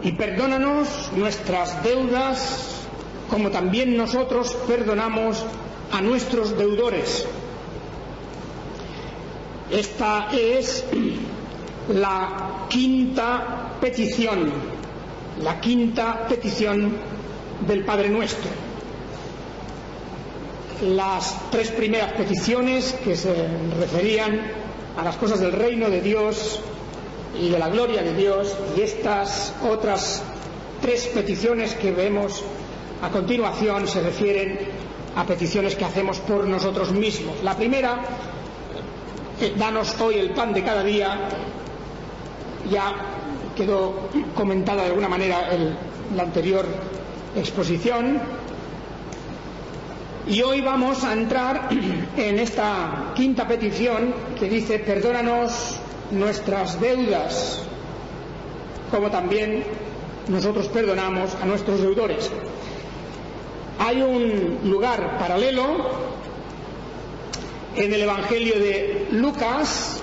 y perdónanos nuestras deudas, como también nosotros perdonamos a nuestros deudores. Esta es la quinta petición del Padre Nuestro. Las tres primeras peticiones, que se referían a las cosas del reino de Dios y de la gloria de Dios, y estas otras tres peticiones que vemos a continuación se refieren a peticiones que hacemos por nosotros mismos. La primera, danos hoy el pan de cada día, ya quedó comentada de alguna manera en la anterior exposición, y hoy vamos a entrar en esta quinta petición que dice: perdónanos nuestras deudas, como también nosotros perdonamos a nuestros deudores. Hay un lugar paralelo en el Evangelio de Lucas.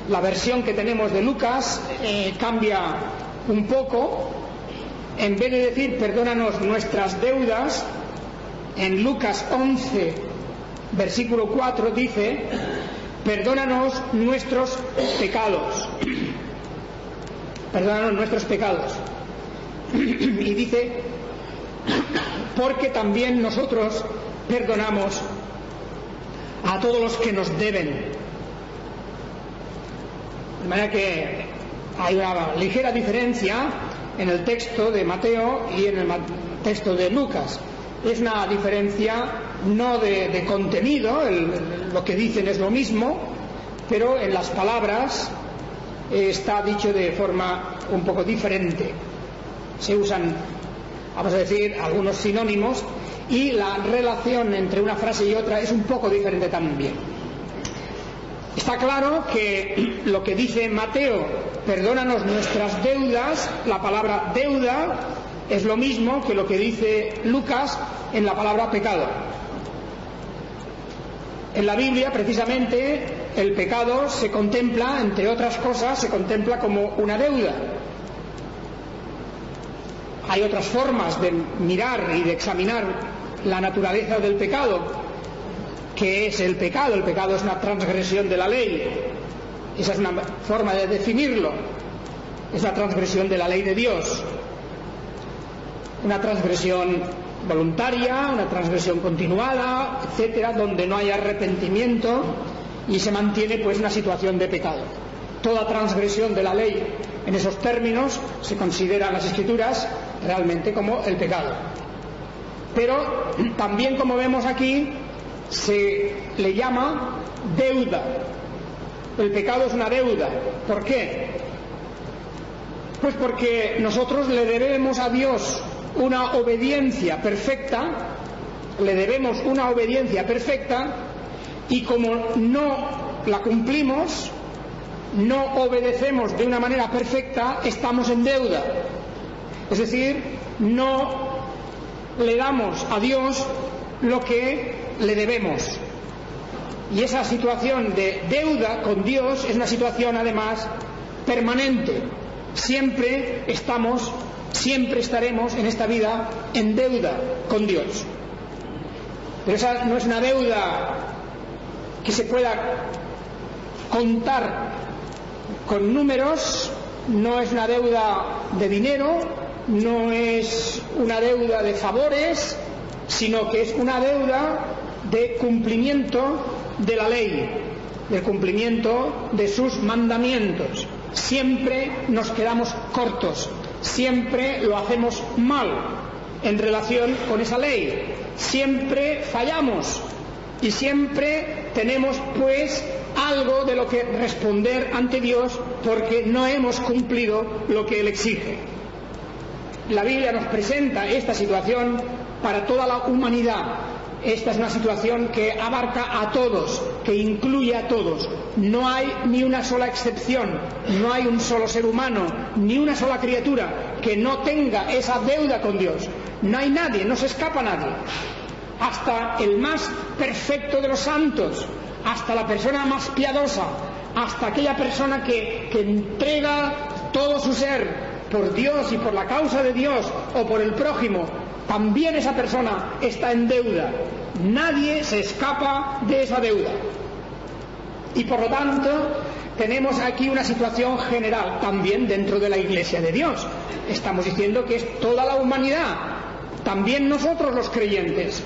La versión que tenemos de Lucas cambia un poco. En vez de decir perdónanos nuestras deudas, en Lucas 11, versículo 4 dice: perdónanos nuestros pecados. Perdónanos nuestros pecados. Y dice: porque también nosotros perdonamos a todos los que nos deben. De manera que hay una ligera diferencia en el texto de Mateo y en el texto de Lucas. Es una diferencia no de contenido, lo que dicen es lo mismo, pero en las palabras está dicho de forma un poco diferente. Se usan, vamos a decir, algunos sinónimos, y la relación entre una frase y otra es un poco diferente también. Está claro que lo que dice Mateo, perdónanos nuestras deudas, la palabra deuda es lo mismo que lo que dice Lucas en la palabra pecado. En la Biblia, precisamente, el pecado se contempla, entre otras cosas, se contempla como una deuda. Hay otras formas de mirar y de examinar la naturaleza del pecado. ¿Qué es el pecado? El pecado es una transgresión de la ley. Esa es una forma de definirlo. Es la transgresión de la ley de Dios. Una transgresión voluntaria, una transgresión continuada, etcétera, donde no hay arrepentimiento y se mantiene pues una situación de pecado. Toda transgresión de la ley en esos términos se considera en las Escrituras realmente como el pecado. Pero también, como vemos aquí, se le llama deuda. El pecado es una deuda. ¿Por qué? Pues porque nosotros le debemos a Dios una obediencia perfecta, y como no la cumplimos, no obedecemos de una manera perfecta, estamos en deuda. Es decir, no le damos a Dios lo que le debemos. Y esa situación de deuda con Dios es una situación además permanente. Siempre estaremos en esta vida en deuda con Dios. Pero esa no es una deuda que se pueda contar con números, no es una deuda de dinero, no es una deuda de favores, sino que es una deuda de cumplimiento de la ley, del cumplimiento de sus mandamientos. Siempre nos quedamos cortos, siempre lo hacemos mal en relación con esa ley, siempre fallamos y siempre tenemos pues algo de lo que responder ante Dios porque no hemos cumplido lo que Él exige. La Biblia nos presenta esta situación para toda la humanidad. Esta es una situación que abarca a todos, que incluye a todos. No hay ni una sola excepción, no hay un solo ser humano, ni una sola criatura que no tenga esa deuda con Dios. No hay nadie, no se escapa nadie. Hasta el más perfecto de los santos, hasta la persona más piadosa, hasta aquella persona que entrega todo su ser por Dios y por la causa de Dios o por el prójimo, también esa persona está en deuda. Nadie se escapa de esa deuda. Y por lo tanto, tenemos aquí una situación general también dentro de la Iglesia de Dios. Estamos diciendo que es toda la humanidad, también nosotros los creyentes,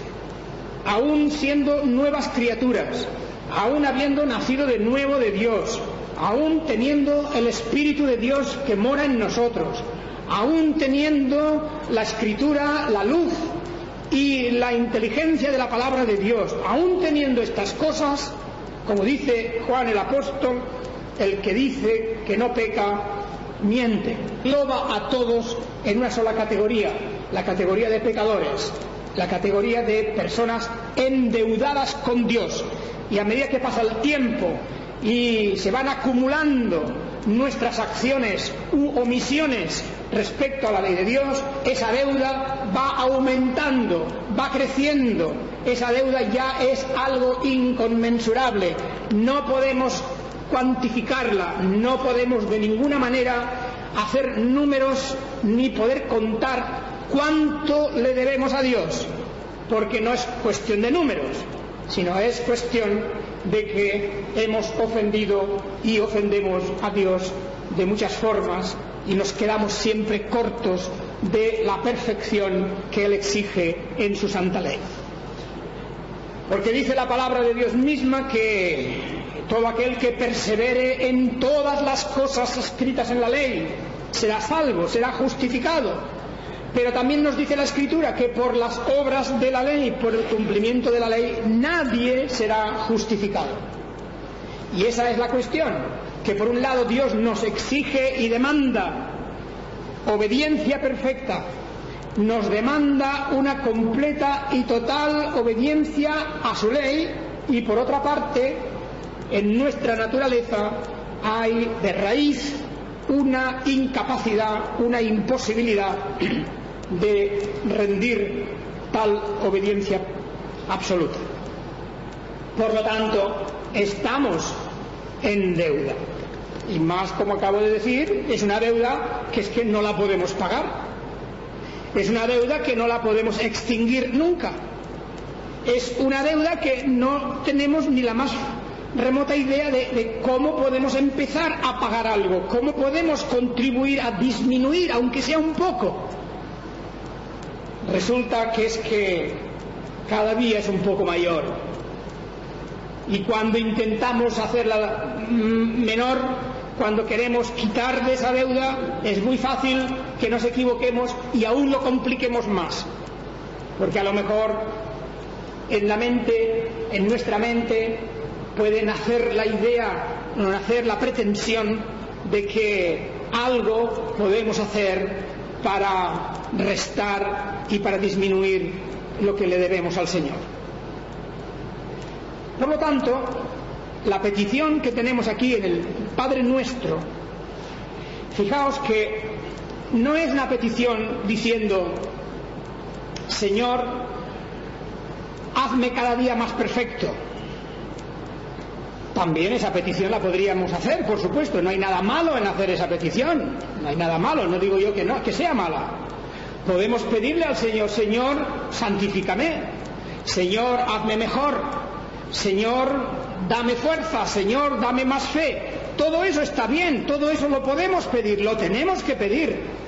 aún siendo nuevas criaturas, aún habiendo nacido de nuevo de Dios, aún teniendo el Espíritu de Dios que mora en nosotros, aún teniendo la Escritura, la luz y la inteligencia de la palabra de Dios, aún teniendo estas cosas, como dice Juan el apóstol, el que dice que no peca, miente. Engloba a todos en una sola categoría, la categoría de pecadores, la categoría de personas endeudadas con Dios. Y a medida que pasa el tiempo y se van acumulando nuestras acciones u omisiones respecto a la ley de Dios, esa deuda va aumentando, va creciendo. Esa deuda ya es algo inconmensurable. No podemos cuantificarla, no podemos de ninguna manera hacer números ni poder contar cuánto le debemos a Dios, porque no es cuestión de números, sino es cuestión de que hemos ofendido y ofendemos a Dios de muchas formas y nos quedamos siempre cortos de la perfección que Él exige en su santa ley. Porque dice la palabra de Dios misma que todo aquel que persevere en todas las cosas escritas en la ley será salvo, será justificado. Pero también nos dice la Escritura que por las obras de la ley, por el cumplimiento de la ley, nadie será justificado. Y esa es la cuestión, que por un lado Dios nos exige y demanda obediencia perfecta, nos demanda una completa y total obediencia a su ley, y por otra parte, en nuestra naturaleza hay de raíz una incapacidad, una imposibilidad de rendir tal obediencia absoluta. Por lo tanto, estamos en deuda. Y más, como acabo de decir, es una deuda que es que no la podemos pagar. Es una deuda que no la podemos extinguir nunca. Es una deuda que no tenemos ni la más remota idea de cómo podemos empezar a pagar algo, cómo podemos contribuir a disminuir, aunque sea un poco. Resulta que es que cada día es un poco mayor, y cuando intentamos hacerla menor, cuando queremos quitar de esa deuda, es muy fácil que nos equivoquemos y aún lo compliquemos más, porque a lo mejor en nuestra mente puede nacer la idea, nacer la pretensión de que algo podemos hacer para restar y para disminuir lo que le debemos al Señor. Por lo tanto, la petición que tenemos aquí en el Padre Nuestro, fijaos que no es una petición diciendo: Señor, hazme cada día más perfecto. También esa petición la podríamos hacer, por supuesto, no hay nada malo en hacer esa petición, no hay nada malo, no digo yo que no, que sea mala. Podemos pedirle al Señor: Señor, santifícame, Señor, hazme mejor, Señor, dame fuerza, Señor, dame más fe. Todo eso está bien, todo eso lo podemos pedir, lo tenemos que pedir.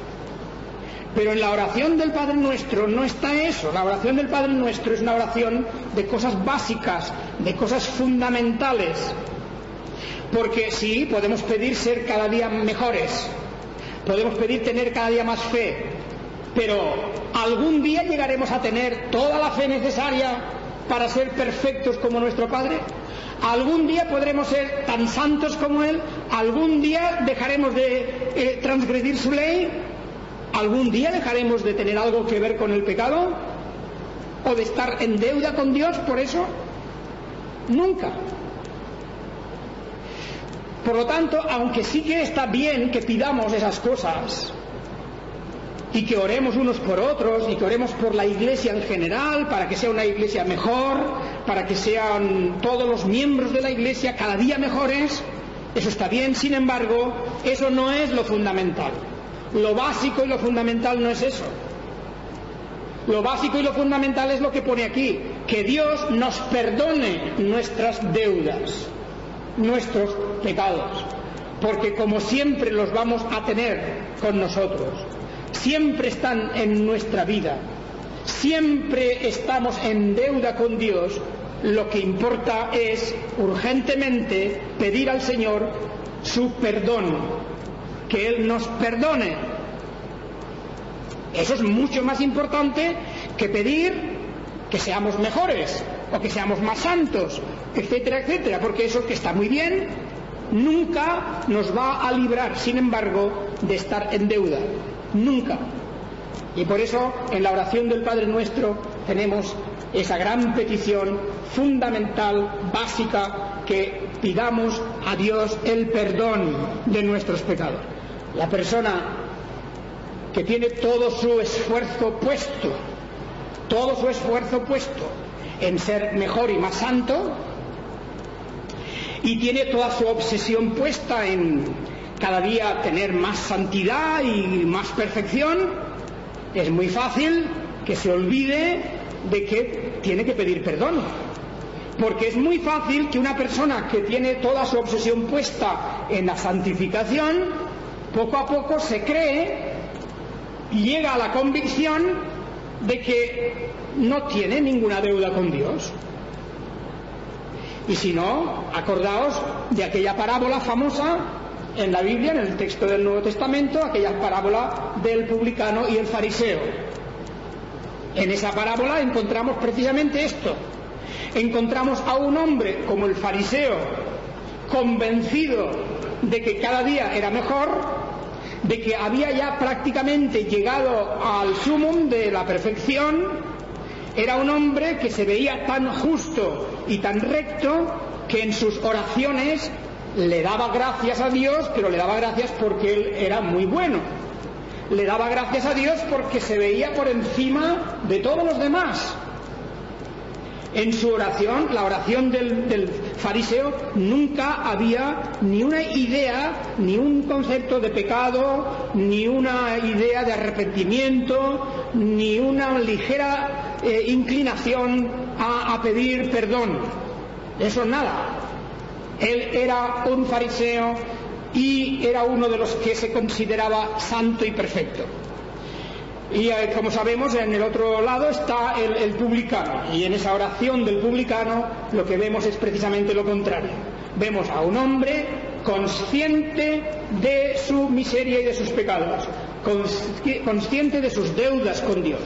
Pero en la oración del Padre Nuestro no está eso. La oración del Padre Nuestro es una oración de cosas básicas, de cosas fundamentales. Porque sí, podemos pedir ser cada día mejores, podemos pedir tener cada día más fe, pero ¿algún día llegaremos a tener toda la fe necesaria para ser perfectos como nuestro Padre? ¿Algún día podremos ser tan santos como Él? ¿Algún día dejaremos de transgredir su ley? ¿Algún día dejaremos de tener algo que ver con el pecado? ¿O de estar en deuda con Dios por eso? Nunca. Por lo tanto, aunque sí que está bien que pidamos esas cosas y que oremos unos por otros y que oremos por la Iglesia en general para que sea una Iglesia mejor, para que sean todos los miembros de la Iglesia cada día mejores, eso está bien. Sin embargo, eso no es lo fundamental. Lo básico y lo fundamental no es eso. Lo básico y lo fundamental es lo que pone aquí: que Dios nos perdone nuestras deudas, nuestros pecados, porque como siempre los vamos a tener con nosotros, siempre están en nuestra vida, siempre estamos en deuda con Dios. Lo que importa es urgentemente pedir al Señor su perdón, que Él nos perdone. Eso es mucho más importante que pedir que seamos mejores o que seamos más santos, etcétera, etcétera, porque eso, que está muy bien, nunca nos va a librar, sin embargo, de estar en deuda. Nunca. Y por eso en la oración del Padre Nuestro tenemos esa gran petición fundamental, básica, que pidamos a Dios el perdón de nuestros pecados. La persona que tiene todo su esfuerzo puesto en ser mejor y más santo, y tiene toda su obsesión puesta en cada día tener más santidad y más perfección, es muy fácil que se olvide de que tiene que pedir perdón. Porque es muy fácil que una persona que tiene toda su obsesión puesta en la santificación, poco a poco se cree y llega a la convicción de que no tiene ninguna deuda con Dios. Y si no, acordaos de aquella parábola famosa en la Biblia, en el texto del Nuevo Testamento, aquella parábola del publicano y el fariseo. En esa parábola encontramos precisamente esto. Encontramos a un hombre como el fariseo, convencido de que cada día era mejor, de que había ya prácticamente llegado al sumum de la perfección. Era un hombre que se veía tan justo y tan recto que en sus oraciones le daba gracias a Dios, pero le daba gracias porque él era muy bueno. Le daba gracias a Dios porque se veía por encima de todos los demás. En su oración, la oración del fariseo, nunca había ni una idea, ni un concepto de pecado, ni una idea de arrepentimiento, ni una ligera inclinación a pedir perdón. Eso nada. Él era un fariseo y era uno de los que se consideraba santo y perfecto. Y como sabemos, en el otro lado está el publicano, y en esa oración del publicano lo que vemos es precisamente lo contrario. Vemos a un hombre consciente de su miseria y de sus pecados, consciente de sus deudas con Dios.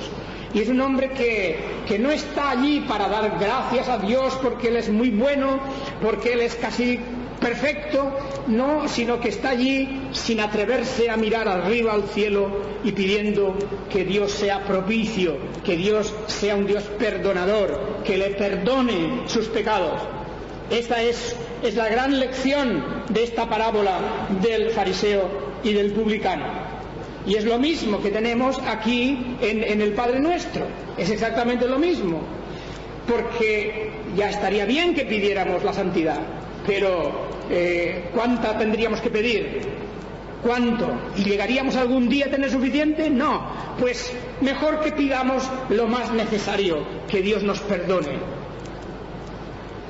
Y es un hombre que no está allí para dar gracias a Dios porque Él es muy bueno, porque Él es casi perfecto, no, sino que está allí sin atreverse a mirar arriba al cielo y pidiendo que Dios sea propicio, que Dios sea un Dios perdonador, que le perdone sus pecados. Esta es la gran lección de esta parábola del fariseo y del publicano. Y es lo mismo que tenemos aquí en el Padre Nuestro, es exactamente lo mismo, porque ya estaría bien que pidiéramos la santidad, pero ¿cuánta tendríamos que pedir? ¿Cuánto? ¿Y llegaríamos algún día a tener suficiente? No, pues mejor que pidamos lo más necesario, que Dios nos perdone,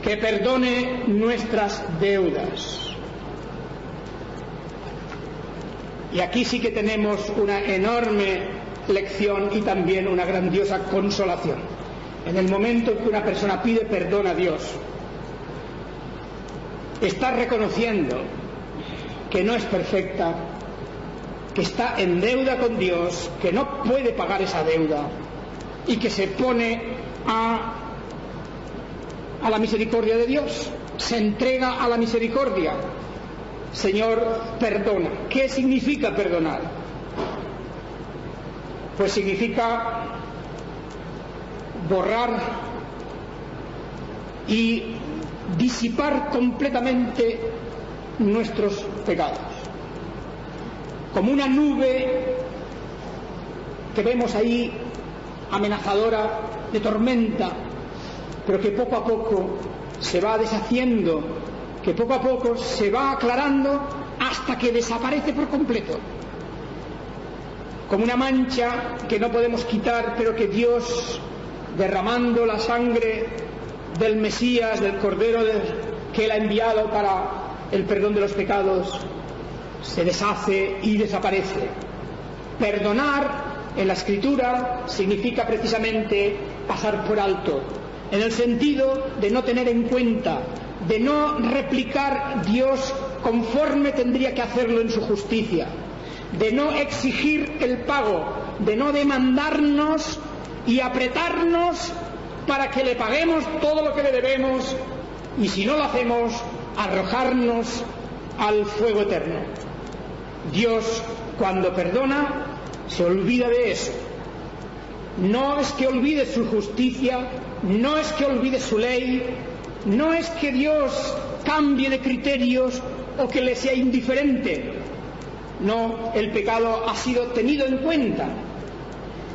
que perdone nuestras deudas. Y aquí sí que tenemos una enorme lección y también una grandiosa consolación. En el momento en que una persona pide perdón a Dios, está reconociendo que no es perfecta, que está en deuda con Dios, que no puede pagar esa deuda y que se pone a la misericordia de Dios, se entrega a la misericordia. Señor, perdona. ¿Qué significa perdonar? Pues significa borrar y disipar completamente nuestros pecados. Como una nube que vemos ahí amenazadora de tormenta, pero que poco a poco se va deshaciendo, que poco a poco se va aclarando hasta que desaparece por completo, como una mancha que no podemos quitar, pero que Dios, derramando la sangre del Mesías, del Cordero que Él ha enviado para el perdón de los pecados, se deshace y desaparece. Perdonar en la Escritura significa precisamente pasar por alto, en el sentido de no tener en cuenta, de no replicar Dios conforme tendría que hacerlo en su justicia, de no exigir el pago, de no demandarnos y apretarnos para que le paguemos todo lo que le debemos, y si no lo hacemos, arrojarnos al fuego eterno. Dios, cuando perdona, se olvida de eso. No es que olvide su justicia, no es que olvide su ley, no es que Dios cambie de criterios o que le sea indiferente. No, el pecado ha sido tenido en cuenta.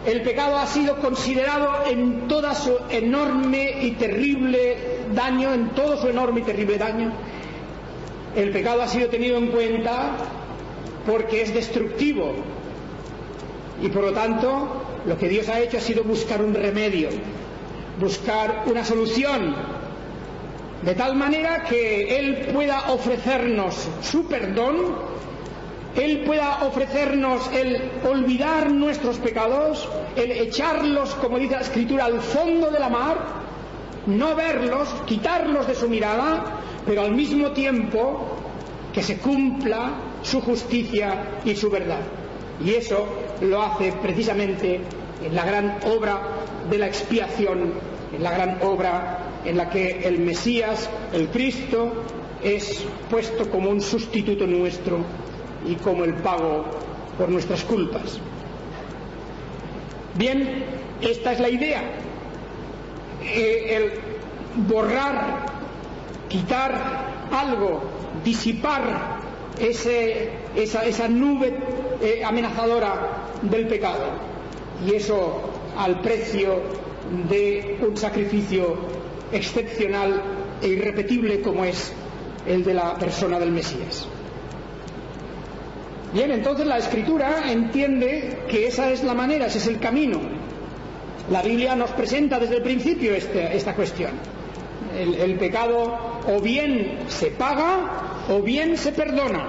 El pecado ha sido considerado en toda su enorme y terrible daño, en todo su enorme y terrible daño. El pecado ha sido tenido en cuenta porque es destructivo. Y por lo tanto, lo que Dios ha hecho ha sido buscar un remedio, buscar una solución, de tal manera que Él pueda ofrecernos su perdón, Él pueda ofrecernos el olvidar nuestros pecados, el echarlos, como dice la Escritura, al fondo de la mar, no verlos, quitarlos de su mirada, pero al mismo tiempo que se cumpla su justicia y su verdad. Y eso lo hace precisamente en la gran obra de la expiación, en la gran obra en la que el Mesías, el Cristo, es puesto como un sustituto nuestro y como el pago por nuestras culpas. Bien, esta es la idea. El borrar, quitar algo, disipar esa nube amenazadora del pecado, y eso al precio de un sacrificio excepcional e irrepetible como es el de la persona del Mesías. Bien, entonces la Escritura entiende que esa es la manera, ese es el camino. La Biblia nos presenta desde el principio esta cuestión. El pecado o bien se paga o bien se perdona.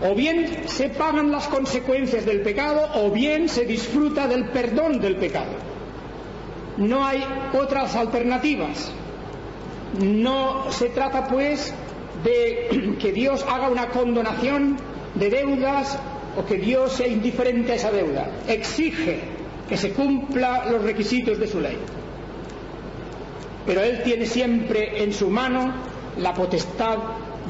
O bien se pagan las consecuencias del pecado o bien se disfruta del perdón del pecado. No hay otras alternativas. No se trata pues de que Dios haga una condonación de deudas o que Dios sea indiferente a esa deuda. Exige que se cumplan los requisitos de su ley. Pero Él tiene siempre en su mano la potestad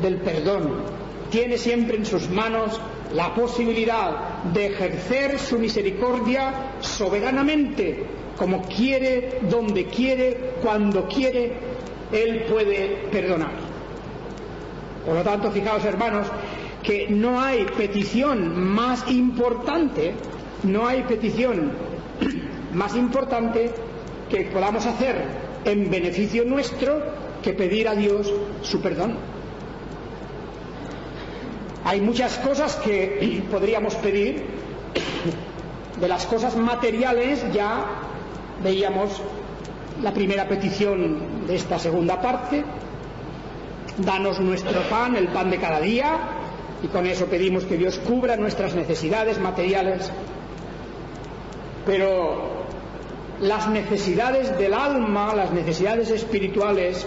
del perdón. Tiene siempre en sus manos la posibilidad de ejercer su misericordia soberanamente, como quiere, donde quiere, cuando quiere. Él puede perdonar. Por lo tanto, fijaos, hermanos, que no hay petición más importante, que podamos hacer en beneficio nuestro que pedir a Dios su perdón. Hay muchas cosas que podríamos pedir. De las cosas materiales ya veíamos la primera petición de esta segunda parte: danos nuestro pan, el pan de cada día, y con eso pedimos que Dios cubra nuestras necesidades materiales. Pero las necesidades del alma, las necesidades espirituales,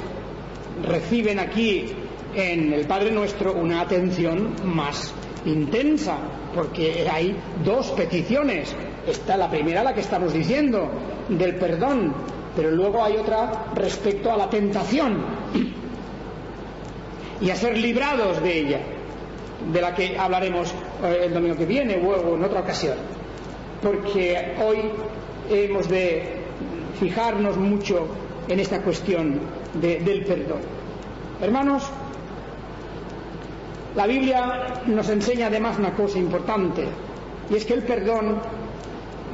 reciben aquí en el Padre Nuestro una atención más intensa, porque hay dos peticiones. Está la primera, la que estamos diciendo, del perdón, pero luego hay otra respecto a la tentación y a ser librados de ella, de la que hablaremos el domingo que viene o en otra ocasión, porque hoy hemos de fijarnos mucho en esta cuestión del perdón. Hermanos, la Biblia nos enseña además una cosa importante, y es que el perdón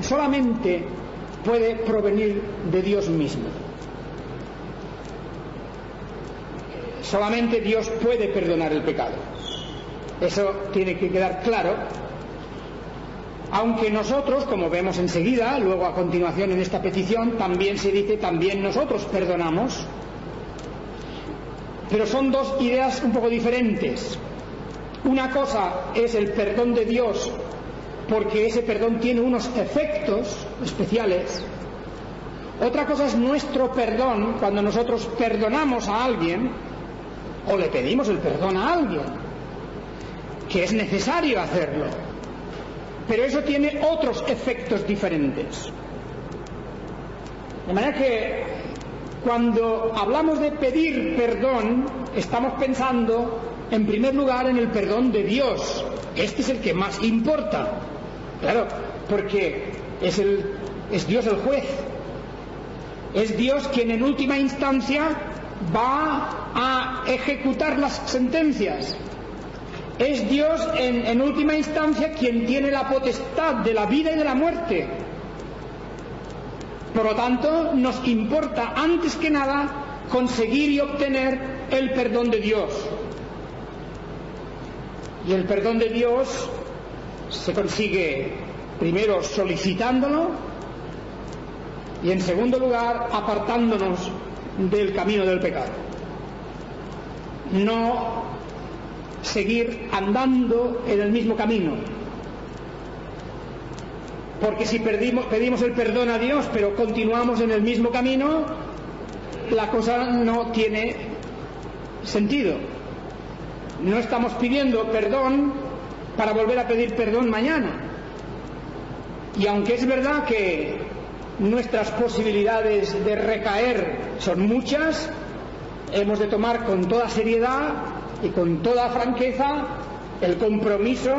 solamente puede provenir de Dios mismo. Solamente Dios puede perdonar el pecado. Eso tiene que quedar claro. Aunque nosotros, como vemos enseguida, luego a continuación en esta petición, también se dice, también nosotros perdonamos. Pero son dos ideas un poco diferentes. Una cosa es el perdón de Dios, porque ese perdón tiene unos efectos especiales. Otra cosa es nuestro perdón, cuando nosotros perdonamos a alguien, o le pedimos el perdón a alguien, que es necesario hacerlo. Pero eso tiene otros efectos diferentes. De manera que cuando hablamos de pedir perdón, estamos pensando en primer lugar en el perdón de Dios. Este es el que más importa. Claro, porque es Dios el juez. Es Dios quien en última instancia va a ejecutar las sentencias. Es Dios en última instancia quien tiene la potestad de la vida y de la muerte. Por lo tanto, nos importa antes que nada conseguir y obtener el perdón de Dios. Y el perdón de Dios se consigue primero solicitándolo y en segundo lugar apartándonos del camino del pecado. No seguir andando en el mismo camino, porque si pedimos el perdón a Dios pero continuamos en el mismo camino, la cosa no tiene sentido. No estamos pidiendo perdón para volver a pedir perdón mañana. Y aunque es verdad que nuestras posibilidades de recaer son muchas, hemos de tomar con toda seriedad y con toda franqueza el compromiso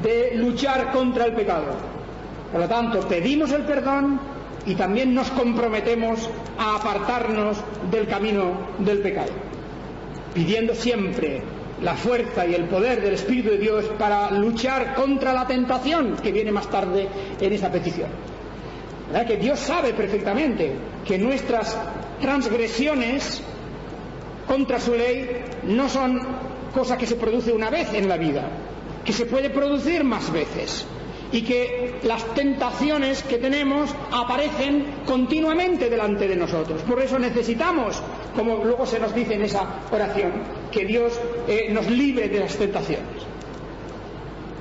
de luchar contra el pecado. Por lo tanto, pedimos el perdón y también nos comprometemos a apartarnos del camino del pecado, pidiendo siempre la fuerza y el poder del Espíritu de Dios para luchar contra la tentación que viene más tarde en esa petición. ¿Verdad? Que Dios sabe perfectamente que nuestras transgresiones contra su ley no son cosa que se produce una vez en la vida, que se puede producir más veces, y que las tentaciones que tenemos aparecen continuamente delante de nosotros. Por eso necesitamos, como luego se nos dice en esa oración, que Dios nos libre de las tentaciones.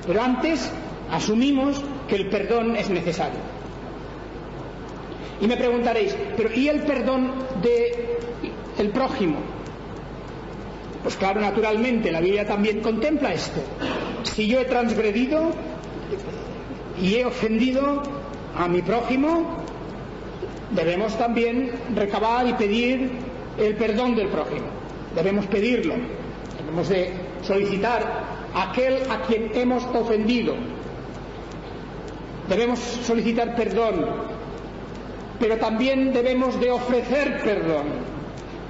Pero antes asumimos que el perdón es necesario. Y me preguntaréis, ¿pero y el perdón del prójimo? Pues claro, naturalmente, la Biblia también contempla esto. Si yo he transgredido y he ofendido a mi prójimo, debemos también recabar y pedir el perdón del prójimo. Debemos pedirlo. Debemos de solicitar a aquel a quien hemos ofendido. Debemos solicitar perdón, pero también debemos de ofrecer perdón.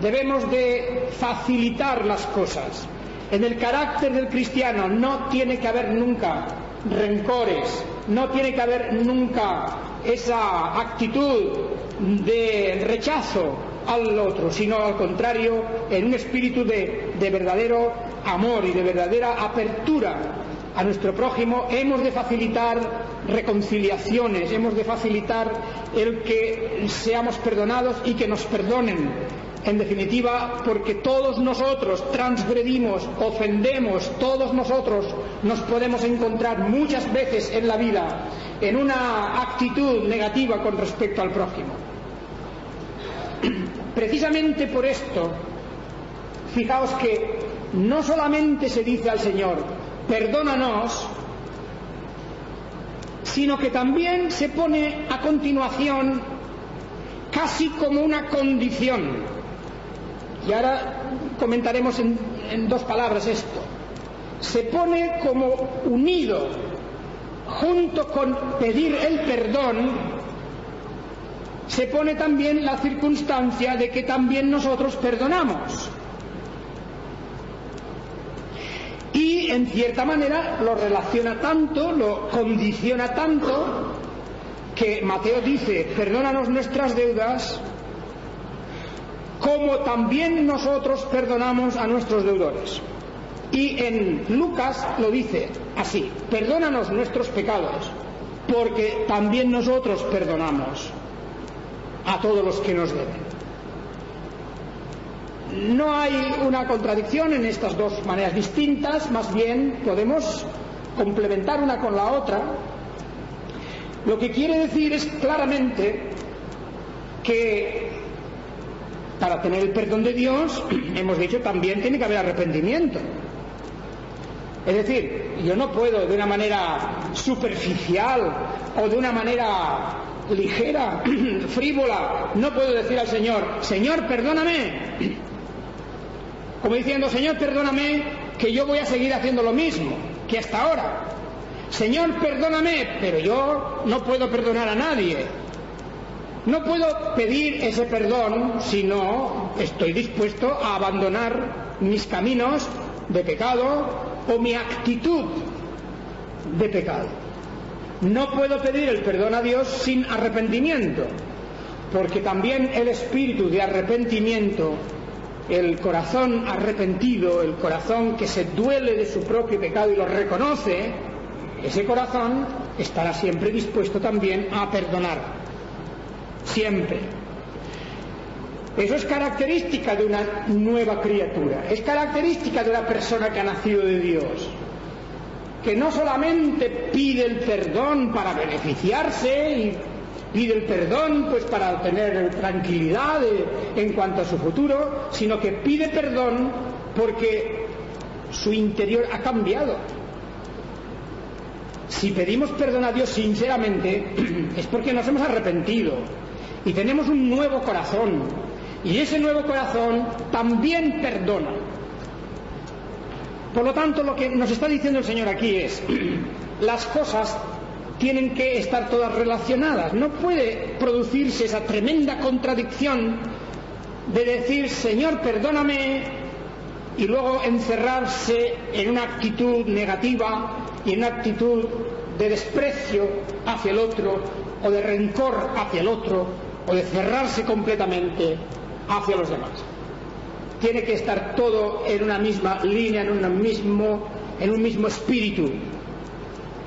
Debemos de facilitar las cosas. En el carácter del cristiano no tiene que haber nunca rencores, no tiene que haber nunca esa actitud de rechazo al otro, sino al contrario, en un espíritu de verdadero amor y de verdadera apertura a nuestro prójimo. Hemos de facilitar reconciliaciones, hemos de facilitar el que seamos perdonados y que nos perdonen. En definitiva, porque todos nosotros transgredimos, ofendemos, todos nosotros nos podemos encontrar muchas veces en la vida en una actitud negativa con respecto al prójimo. Precisamente por esto, fijaos que no solamente se dice al Señor, perdónanos, sino que también se pone a continuación casi como una condición. Y ahora comentaremos en dos palabras esto. Se pone como unido, junto con pedir el perdón, se pone también la circunstancia de que también nosotros perdonamos. Y en cierta manera lo relaciona tanto, lo condiciona tanto, que Mateo dice, perdónanos nuestras deudas, como también nosotros perdonamos a nuestros deudores. Y en Lucas lo dice así, perdónanos nuestros pecados, porque también nosotros perdonamos a todos los que nos deben. No hay una contradicción en estas dos maneras distintas, más bien podemos complementar una con la otra. Lo que quiere decir es claramente que para tener el perdón de Dios, hemos dicho, también tiene que haber arrepentimiento. Es decir, yo no puedo de una manera superficial o de una manera ligera, frívola, no puedo decir al Señor, Señor, perdóname, como diciendo, Señor, perdóname, que yo voy a seguir haciendo lo mismo que hasta ahora. Señor, perdóname, pero yo no puedo perdonar a nadie. No puedo pedir ese perdón si no estoy dispuesto a abandonar mis caminos de pecado o mi actitud de pecado. No puedo pedir el perdón a Dios sin arrepentimiento, porque también el espíritu de arrepentimiento, el corazón arrepentido, el corazón que se duele de su propio pecado y lo reconoce, ese corazón estará siempre dispuesto también a perdonar. Siempre. Eso es característica de una nueva criatura, es característica de una persona que ha nacido de Dios, que no solamente pide el perdón para beneficiarse y pide el perdón pues para tener tranquilidad en cuanto a su futuro, sino que pide perdón porque su interior ha cambiado. Si pedimos perdón a Dios sinceramente es porque nos hemos arrepentido y tenemos un nuevo corazón, y ese nuevo corazón también perdona. Por lo tanto, lo que nos está diciendo el Señor aquí es, las cosas tienen que estar todas relacionadas. No puede producirse esa tremenda contradicción de decir, Señor, perdóname, y luego encerrarse en una actitud negativa y en una actitud de desprecio hacia el otro, o de rencor hacia el otro, o de cerrarse completamente hacia los demás. Tiene que estar todo en una misma línea, en un mismo espíritu.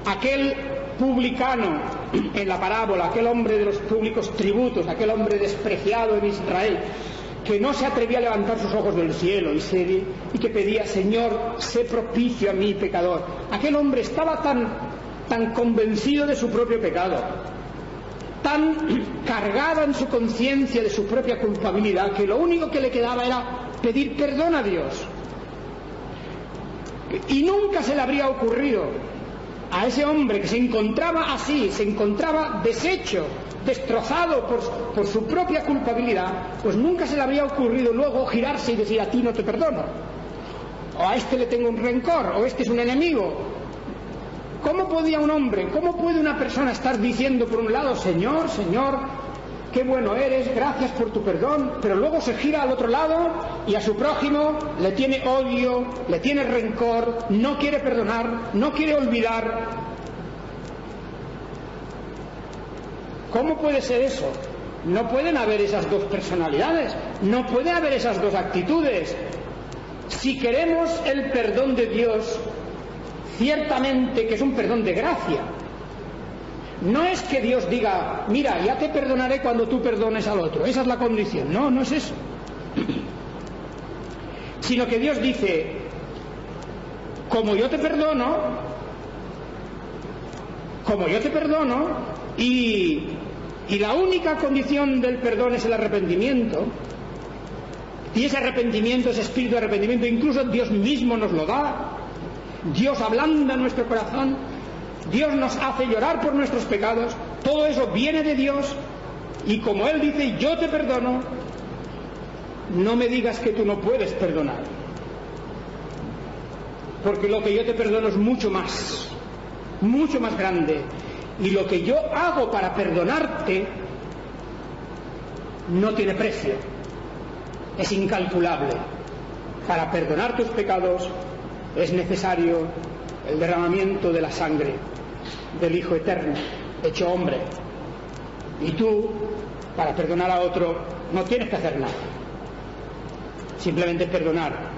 Aquel publicano en la parábola, aquel hombre de los públicos tributos, aquel hombre despreciado en Israel, que no se atrevía a levantar sus ojos del cielo y que pedía, Señor, sé propicio a mí, pecador. Aquel hombre estaba tan convencido de su propio pecado, tan cargada en su conciencia de su propia culpabilidad, que lo único que le quedaba era pedir perdón a Dios. Y nunca se le habría ocurrido a ese hombre que se encontraba así, se encontraba deshecho, destrozado por su propia culpabilidad, pues nunca se le habría ocurrido luego girarse y decir, a ti no te perdono, o a este le tengo un rencor, o este es un enemigo. ¿Cómo podía un hombre, cómo puede una persona estar diciendo por un lado, Señor, Señor, qué bueno eres, gracias por tu perdón, pero luego se gira al otro lado y a su prójimo le tiene odio, le tiene rencor, no quiere perdonar, no quiere olvidar? ¿Cómo puede ser eso? No pueden haber esas dos personalidades, no puede haber esas dos actitudes. Si queremos el perdón de Dios, ciertamente que es un perdón de gracia. No es que Dios diga, mira, ya te perdonaré cuando tú perdones al otro. Esa es la condición. No, no es eso. Sino que Dios dice, como yo te perdono, y la única condición del perdón es el arrepentimiento, y ese arrepentimiento, ese espíritu de arrepentimiento, incluso Dios mismo nos lo da. Dios ablanda nuestro corazón, Dios nos hace llorar por nuestros pecados, todo eso viene de Dios, y como Él dice, yo te perdono, no me digas que tú no puedes perdonar, porque lo que yo te perdono es mucho más grande, y lo que yo hago para perdonarte no tiene precio, es incalculable. Para perdonar tus pecados es necesario el derramamiento de la sangre del Hijo Eterno, hecho hombre, Y tú, para perdonar a otro, no tienes que hacer nada. Simplemente perdonar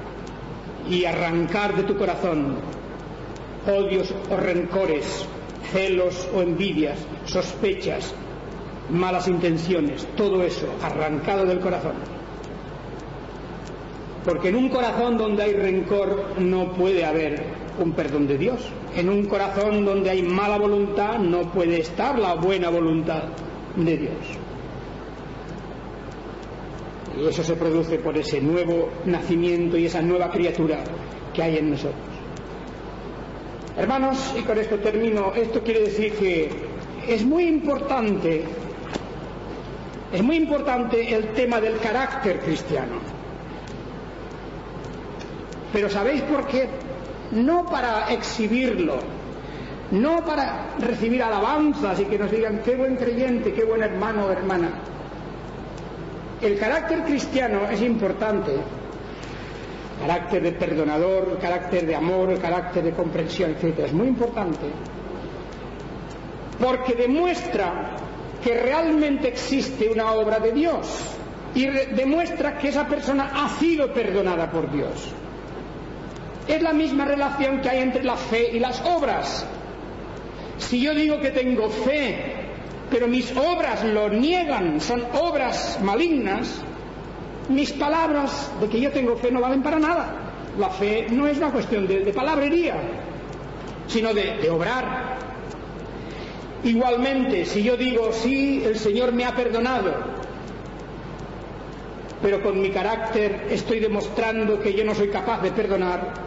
y arrancar de tu corazón odios o rencores, celos o envidias, sospechas, malas intenciones, todo eso arrancado del corazón. Porque en un corazón donde hay rencor no puede haber un perdón de Dios. En un corazón donde hay mala voluntad no puede estar la buena voluntad de Dios. Y eso se produce por ese nuevo nacimiento y esa nueva criatura que hay en nosotros. Hermanos, y con esto termino, esto quiere decir que es muy importante el tema del carácter cristiano. Pero ¿sabéis por qué? No para exhibirlo, no para recibir alabanzas y que nos digan qué buen creyente, qué buen hermano o hermana. El carácter cristiano es importante, el carácter de perdonador, el carácter de amor, el carácter de comprensión, etc. Es muy importante porque demuestra que realmente existe una obra de Dios y demuestra que esa persona ha sido perdonada por Dios. Es la misma relación que hay entre la fe y las obras. Si yo digo que tengo fe, pero mis obras lo niegan, son obras malignas, mis palabras de que yo tengo fe no valen para nada. La fe no es una cuestión de palabrería, sino de obrar. Igualmente, si yo digo, sí, el Señor me ha perdonado, pero con mi carácter estoy demostrando que yo no soy capaz de perdonar,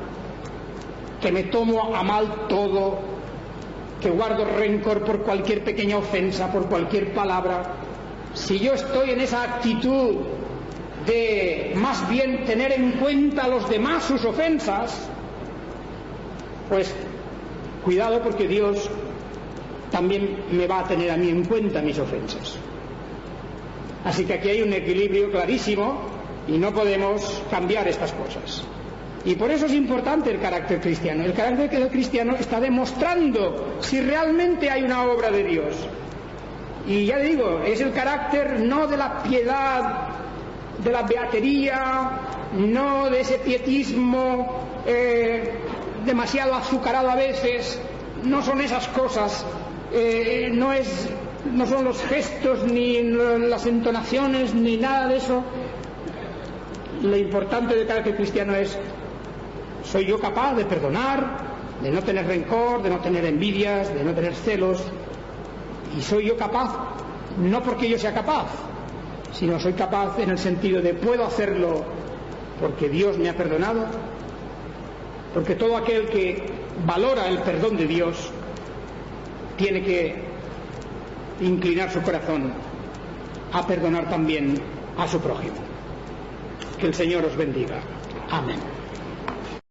que me tomo a mal todo, que guardo rencor por cualquier pequeña ofensa, por cualquier palabra, si yo estoy en esa actitud de más bien tener en cuenta a los demás sus ofensas, pues cuidado, porque Dios también me va a tener a mí en cuenta mis ofensas. Así que aquí hay un equilibrio clarísimo y no podemos cambiar estas cosas. Y por eso es importante el carácter cristiano. El carácter cristiano está demostrando si realmente hay una obra de Dios. Y ya digo, es el carácter no de la piedad, de la beatería, no de ese pietismo demasiado azucarado a veces. No son esas cosas, no son los gestos ni las entonaciones ni nada de eso. Lo importante del carácter cristiano es: ¿soy yo capaz de perdonar, de no tener rencor, de no tener envidias, de no tener celos? Y soy yo capaz, no porque yo sea capaz, sino soy capaz en el sentido de puedo hacerlo porque Dios me ha perdonado. Porque todo aquel que valora el perdón de Dios tiene que inclinar su corazón a perdonar también a su prójimo. Que el Señor os bendiga. Amén.